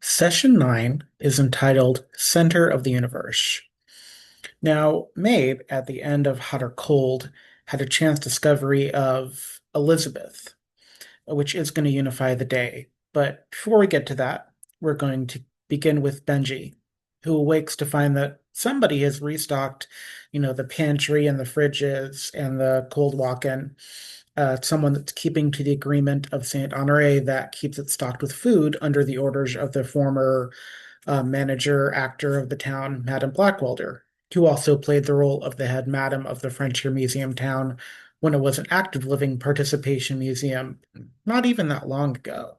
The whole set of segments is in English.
Session 9 is entitled Center of the Universe. Now, Mabe, at the end of Hot or Cold, had a chance discovery of Elizabeth, which is going to unify the day. But before we get to that, we're going to begin with Benji, who awakes to find that somebody has restocked, the pantry and the fridges and the cold walk-in. Someone that's keeping to the agreement of Saint Honore that keeps it stocked with food under the orders of the former manager actor of the town, Madame Blackwelder, who also played the role of the head madam of the Frontier Museum town when it was an active living participation museum not even that long ago.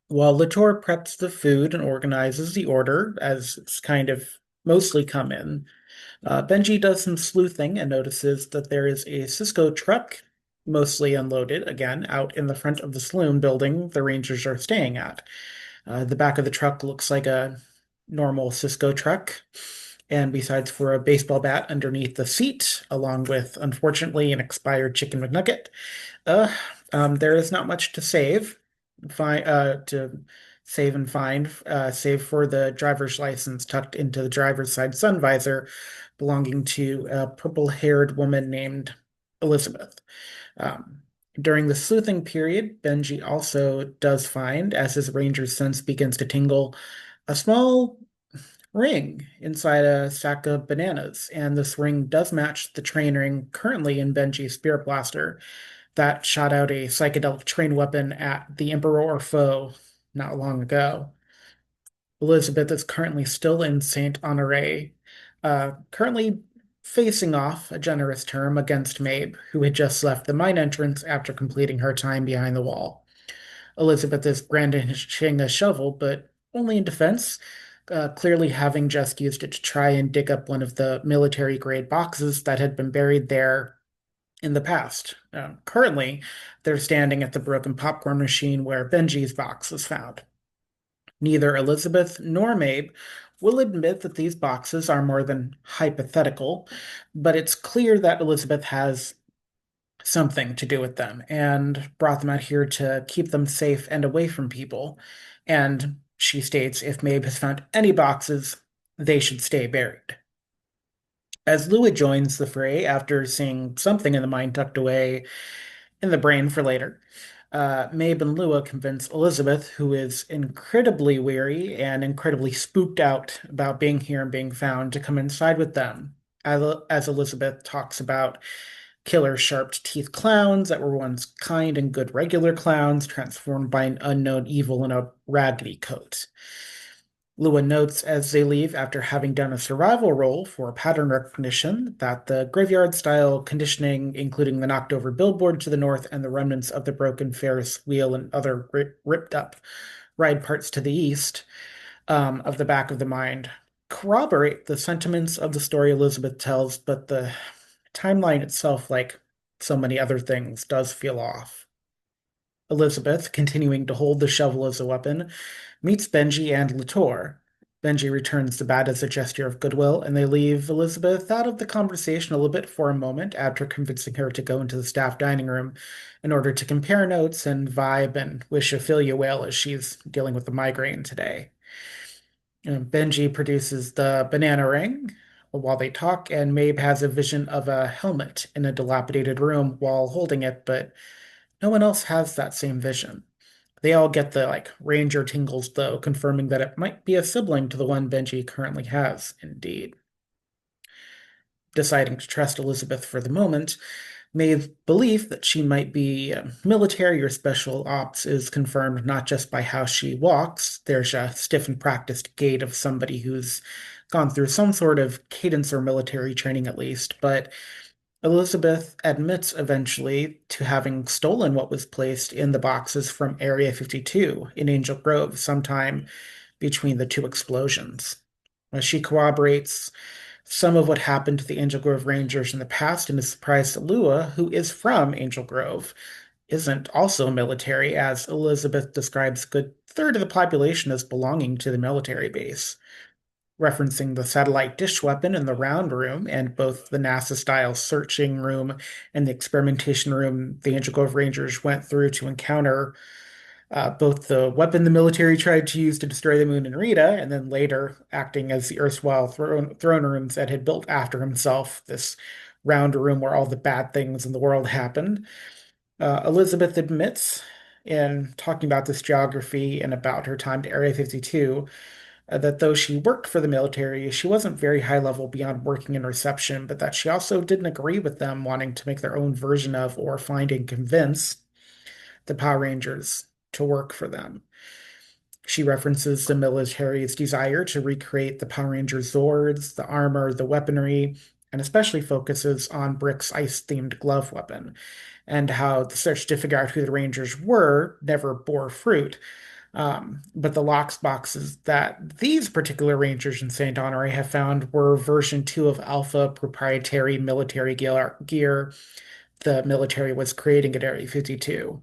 While Latour preps the food and organizes the order, as it's kind of mostly come in, Benji does some sleuthing and notices that there is a Cisco truck, mostly unloaded, again, out in the front of the saloon building the Rangers are staying at. The back of the truck looks like a normal Cisco truck, and besides for a baseball bat underneath the seat, along with, unfortunately, an expired chicken McNugget, uh, there is not much to save. To save and find, save for the driver's license tucked into the driver's side sun visor, belonging to a purple-haired woman named Elizabeth. Um, During the sleuthing period, Benji also does find, as his ranger sense begins to tingle, a small ring inside a sack of bananas, and this ring does match the train ring currently in Benji's Spirit Blaster that shot out a psychedelic train weapon at the Emperor or foe not long ago. Elizabeth is currently still in Saint Honore, currently facing off a generous term against Mabe, who had just left the mine entrance after completing her time behind the wall. Elizabeth is brandishing a shovel, but only in defense, clearly having just used it to try and dig up one of the military grade boxes that had been buried there in the past. Currently, they're standing at the broken popcorn machine where Benji's box was found. Neither Elizabeth nor Mabe will admit that these boxes are more than hypothetical, but it's clear that Elizabeth has something to do with them and brought them out here to keep them safe and away from people. And she states if Mabe has found any boxes, they should stay buried. As Lua joins the fray after seeing something in the mine tucked away in the brain for later, Mabe and Lua convince Elizabeth, who is incredibly weary and incredibly spooked out about being here and being found, to come inside with them. As Elizabeth talks about killer sharp teeth clowns that were once kind and good regular clowns transformed by an unknown evil in a raggedy coat. Lua notes as they leave after having done a survival roll for pattern recognition that the graveyard style conditioning, including the knocked over billboard to the north and the remnants of the broken Ferris wheel and other ripped up ride parts to the east of the back of the mind, corroborate the sentiments of the story Elizabeth tells, but the timeline itself, like so many other things, does feel off. Elizabeth, continuing to hold the shovel as a weapon, meets Benji and Latour. Benji returns the bat as a gesture of goodwill, and they leave Elizabeth out of the conversation a little bit for a moment after convincing her to go into the staff dining room in order to compare notes and vibe and wish Ophelia well as she's dealing with the migraine today. Benji produces the banana ring while they talk, and Mabe has a vision of a helmet in a dilapidated room while holding it, but no one else has that same vision. They all get the ranger tingles though, confirming that it might be a sibling to the one Benji currently has, indeed. Deciding to trust Elizabeth for the moment, Maeve's belief that she might be military or special ops is confirmed not just by how she walks. There's a stiff and practiced gait of somebody who's gone through some sort of cadence or military training at least, but Elizabeth admits eventually to having stolen what was placed in the boxes from Area 52 in Angel Grove sometime between the two explosions. She corroborates some of what happened to the Angel Grove Rangers in the past and is surprised that Lua, who is from Angel Grove, isn't also military, as Elizabeth describes a good third of the population as belonging to the military base, referencing the satellite dish weapon in the round room and both the NASA style searching room and the experimentation room the Angel Grove Rangers went through to encounter both the weapon the military tried to use to destroy the moon and Rita, and then later acting as the erstwhile throne room Zedd had built after himself, this round room where all the bad things in the world happened. Elizabeth admits in talking about this geography and about her time to Area 52 that though she worked for the military, she wasn't very high level beyond working in reception, but that she also didn't agree with them wanting to make their own version of or find and convince the Power Rangers to work for them. She references the military's desire to recreate the Power Rangers Zords, the armor, the weaponry, and especially focuses on Brick's ice-themed glove weapon, and how the search to figure out who the Rangers were never bore fruit. But the locks boxes that these particular Rangers in St. Honore have found were version 2 of Alpha proprietary military gear the military was creating at Area 52.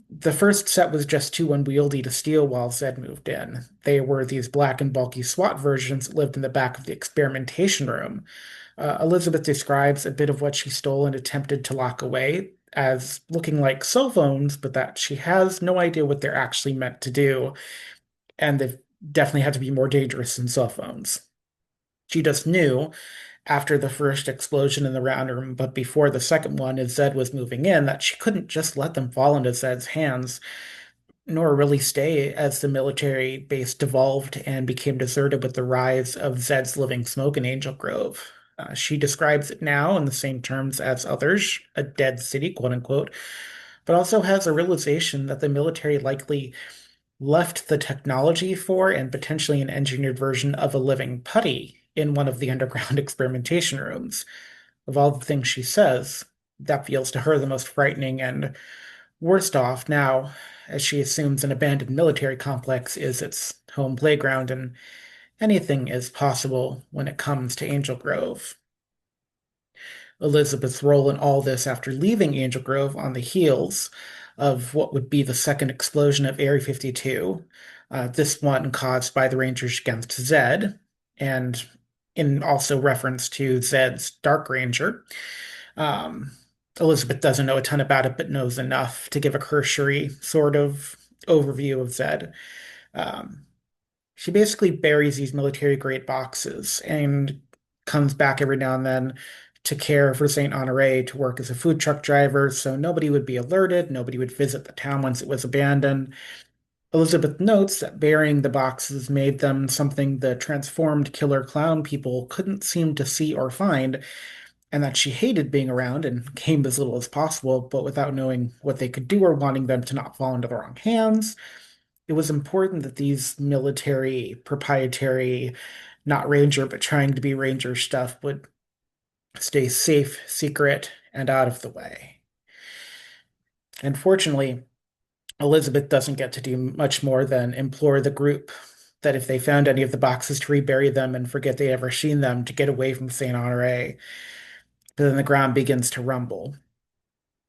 The first set was just too unwieldy to steal while Zedd moved in. They were these black and bulky SWAT versions that lived in the back of the experimentation room. Elizabeth describes a bit of what she stole and attempted to lock away as looking like cell phones, but that she has no idea what they're actually meant to do, and they've definitely had to be more dangerous than cell phones. She just knew after the first explosion in the round room, but before the second one, as Zedd was moving in, that she couldn't just let them fall into Zedd's hands, nor really stay as the military base devolved and became deserted with the rise of Zedd's living smoke in Angel Grove. She describes it now in the same terms as others, a dead city, quote unquote, but also has a realization that the military likely left the technology for and potentially an engineered version of a living putty in one of the underground experimentation rooms. Of all the things she says, that feels to her the most frightening and worst off now, as she assumes an abandoned military complex is its home playground and anything is possible when it comes to Angel Grove. Elizabeth's role in all this after leaving Angel Grove on the heels of what would be the second explosion of Area 52, this one caused by the Rangers against Zedd, and in also reference to Zedd's Dark Ranger. Um, Elizabeth doesn't know a ton about it, but knows enough to give a cursory sort of overview of Zedd. Um, she basically buries these military grade boxes and comes back every now and then to care for St. Honore to work as a food truck driver, so nobody would be alerted, nobody would visit the town once it was abandoned. Elizabeth notes that burying the boxes made them something the transformed killer clown people couldn't seem to see or find, and that she hated being around and came as little as possible, but without knowing what they could do or wanting them to not fall into the wrong hands. It was important that these military, proprietary, not Ranger, but trying to be Ranger stuff would stay safe, secret, and out of the way. And fortunately, Elizabeth doesn't get to do much more than implore the group that if they found any of the boxes to rebury them and forget they ever seen them to get away from St. Honore. But then the ground begins to rumble.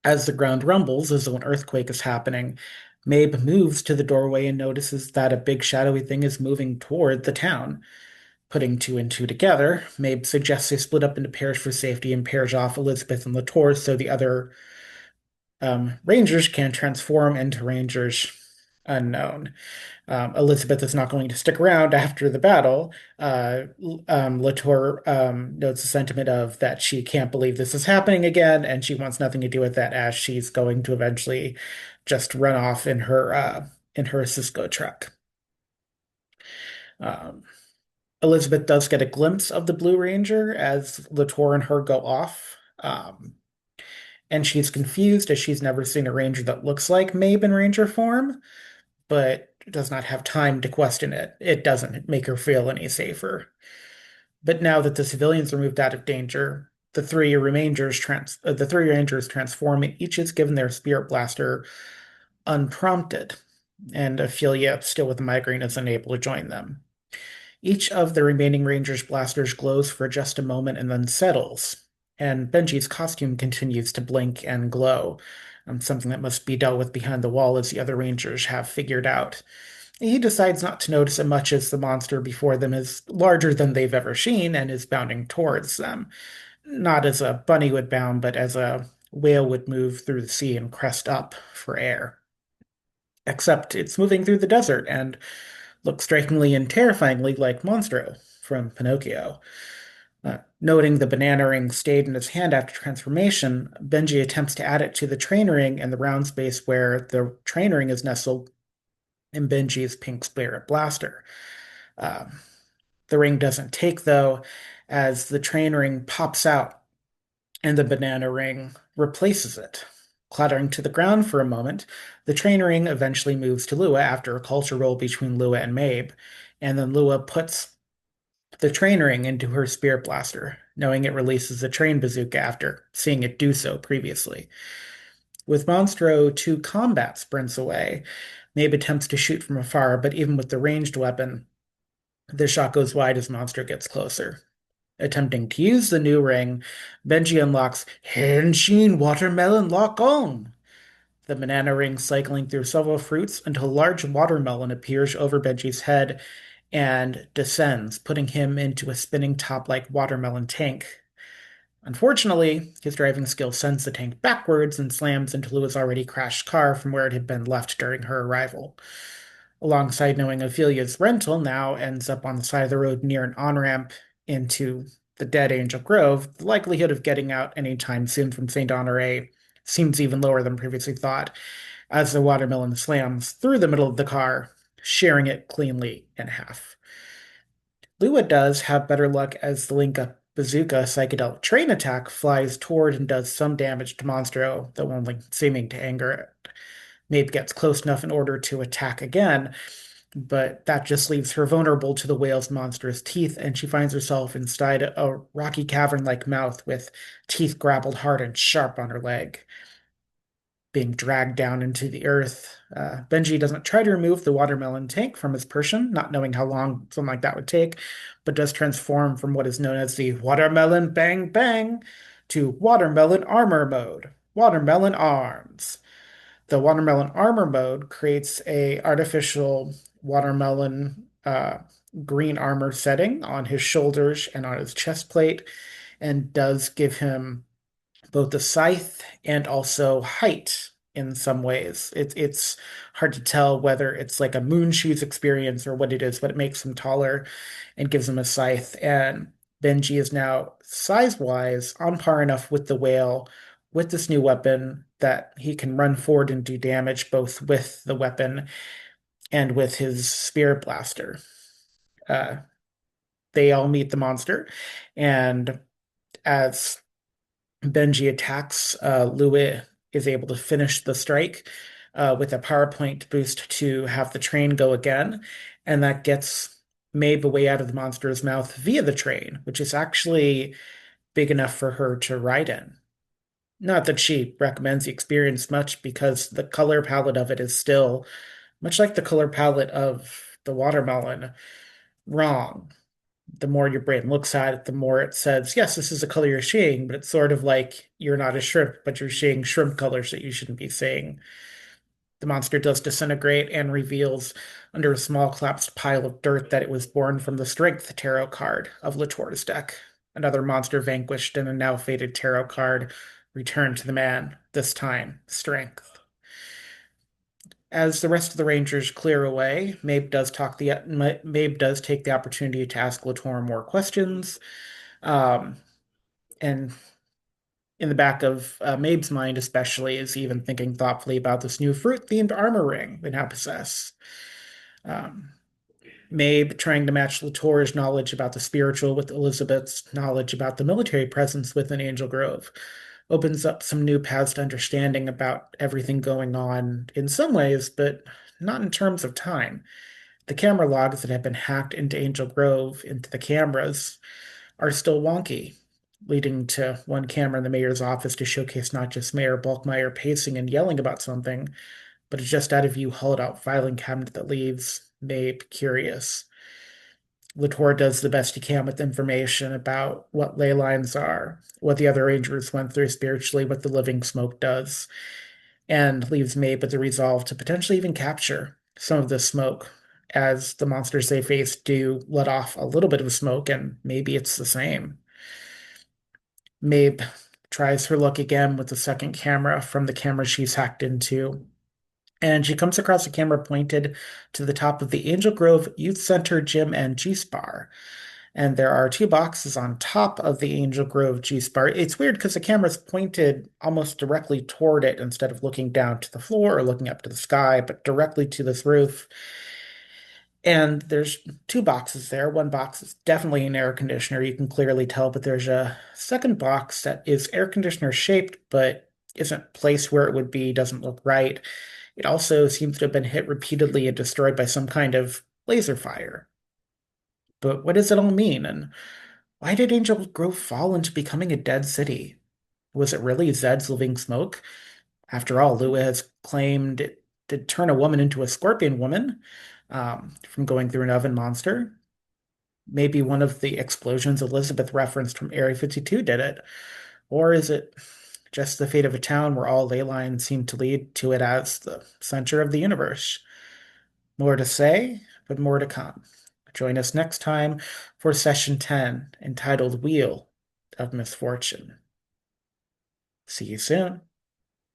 As the ground rumbles, as though an earthquake is happening, Mabe moves to the doorway and notices that a big shadowy thing is moving toward the town. Putting two and two together, Mabe suggests they split up into pairs for safety and pairs off Elizabeth and Latour so the other Rangers can transform into Rangers unknown. Elizabeth is not going to stick around after the battle. Latour notes the sentiment of that she can't believe this is happening again, and she wants nothing to do with that, as she's going to eventually just run off in her Cisco truck. Um, Elizabeth does get a glimpse of the Blue Ranger as Latour and her go off. And she's confused as she's never seen a ranger that looks like Mabe in ranger form, but does not have time to question it. It doesn't make her feel any safer. But now that the civilians are moved out of danger, the three rangers transform, and each is given their spirit blaster unprompted. And Ophelia, still with a migraine, is unable to join them. Each of the remaining rangers' blasters glows for just a moment and then settles. And Benji's costume continues to blink and glow, something that must be dealt with behind the wall as the other rangers have figured out. He decides not to notice it much as the monster before them is larger than they've ever seen and is bounding towards them. Not as a bunny would bound, but as a whale would move through the sea and crest up for air. except it's moving through the desert and looks strikingly and terrifyingly like Monstro from Pinocchio. Noting the banana ring stayed in his hand after transformation, Benji attempts to add it to the train ring in the round space where the train ring is nestled in Benji's pink spirit blaster. Um, the ring doesn't take, though, as the train ring pops out and the banana ring replaces it. Clattering to the ground for a moment, the train ring eventually moves to Lua after a culture roll between Lua and Mabe, and then Lua puts the train ring into her spirit blaster, knowing it releases a train bazooka after seeing it do so previously. With Monstro, two combat sprints away, Mabe attempts to shoot from afar, but even with the ranged weapon, the shot goes wide as Monstro gets closer. Attempting to use the new ring, Benji unlocks Henshin Watermelon Lock On, the banana ring cycling through several fruits until a large watermelon appears over Benji's head and descends, putting him into a spinning top-like watermelon tank. Unfortunately, his driving skill sends the tank backwards and slams into Lua's already crashed car from where it had been left during her arrival. Alongside knowing Ophelia's rental now ends up on the side of the road near an on-ramp into the dead Angel Grove, the likelihood of getting out anytime soon from St. Honore seems even lower than previously thought, as the watermelon slams through the middle of the car, sharing it cleanly in half. Lua does have better luck as the Link Up Bazooka psychedelic train attack flies toward and does some damage to Monstro, though only seeming to anger it. Mabe gets close enough in order to attack again, but that just leaves her vulnerable to the whale's monstrous teeth, and she finds herself inside a rocky cavern-like mouth with teeth grappled hard and sharp on her leg, being dragged down into the earth. Benji doesn't try to remove the watermelon tank from his person, not knowing how long something like that would take, but does transform from what is known as the watermelon bang bang to watermelon armor mode, watermelon arms. The watermelon armor mode creates a artificial watermelon green armor setting on his shoulders and on his chest plate, and does give him both the scythe and also height in some ways. It's hard to tell whether it's like a moon shoes experience or what it is, but it makes him taller and gives him a scythe. And Benji is now size-wise on par enough with the whale with this new weapon that he can run forward and do damage both with the weapon and with his spirit blaster. Uh, they all meet the monster, and as Benji attacks, Louis is able to finish the strike with a power point boost to have the train go again, and that gets Mabe away out of the monster's mouth via the train, which is actually big enough for her to ride in. Not that she recommends the experience much because the color palette of it is still, much like the color palette of the watermelon, wrong. The more your brain looks at it, the more it says, yes, this is the color you're seeing, but it's sort of like you're not a shrimp, but you're seeing shrimp colors that you shouldn't be seeing. The monster does disintegrate and reveals under a small collapsed pile of dirt that it was born from the Strength tarot card of Latour's deck. Another monster vanquished and a now faded tarot card returned to the man, this time Strength. As the rest of the Rangers clear away, Mabe does take the opportunity to ask Latour more questions. Um, and in the back of Mabe's mind, especially, is even thinking thoughtfully about this new fruit-themed armor ring they now possess. Um, Mabe trying to match Latour's knowledge about the spiritual with Elizabeth's knowledge about the military presence within Angel Grove opens up some new paths to understanding about everything going on in some ways, but not in terms of time. The camera logs that have been hacked into Angel Grove, into the cameras, are still wonky, leading to one camera in the mayor's office to showcase not just Mayor Bulkmeyer pacing and yelling about something, but a just out of view hollowed out filing cabinet that leaves Mabe curious. Latour does the best he can with information about what ley lines are, what the other Rangers went through spiritually, what the living smoke does, and leaves Mabe with the resolve to potentially even capture some of the smoke, as the monsters they face do let off a little bit of smoke, and maybe it's the same. Mabe tries her luck again with the second camera from the camera she's hacked into, And she comes across a camera pointed to the top of the Angel Grove Youth Center Gym and Juice Bar. And there are two boxes on top of the Angel Grove Juice Bar. It's weird because the camera's pointed almost directly toward it instead of looking down to the floor or looking up to the sky, but directly to this roof. And there's two boxes there. One box is definitely an air conditioner, you can clearly tell, but there's a second box that is air conditioner shaped, but isn't placed where it would be, doesn't look right. It also seems to have been hit repeatedly and destroyed by some kind of laser fire. But what does it all mean? And why did Angel Grove fall into becoming a dead city? Was it really Zedd's living smoke? After all, Lua has claimed it did turn a woman into a scorpion woman from going through an oven monster. Maybe one of the explosions Elizabeth referenced from Area 52 did it. Or is it just the fate of a town where all ley lines seem to lead to it as the center of the universe? More to say, but more to come. Join us next time for session 10, entitled Wheel of Misfortune. See you soon.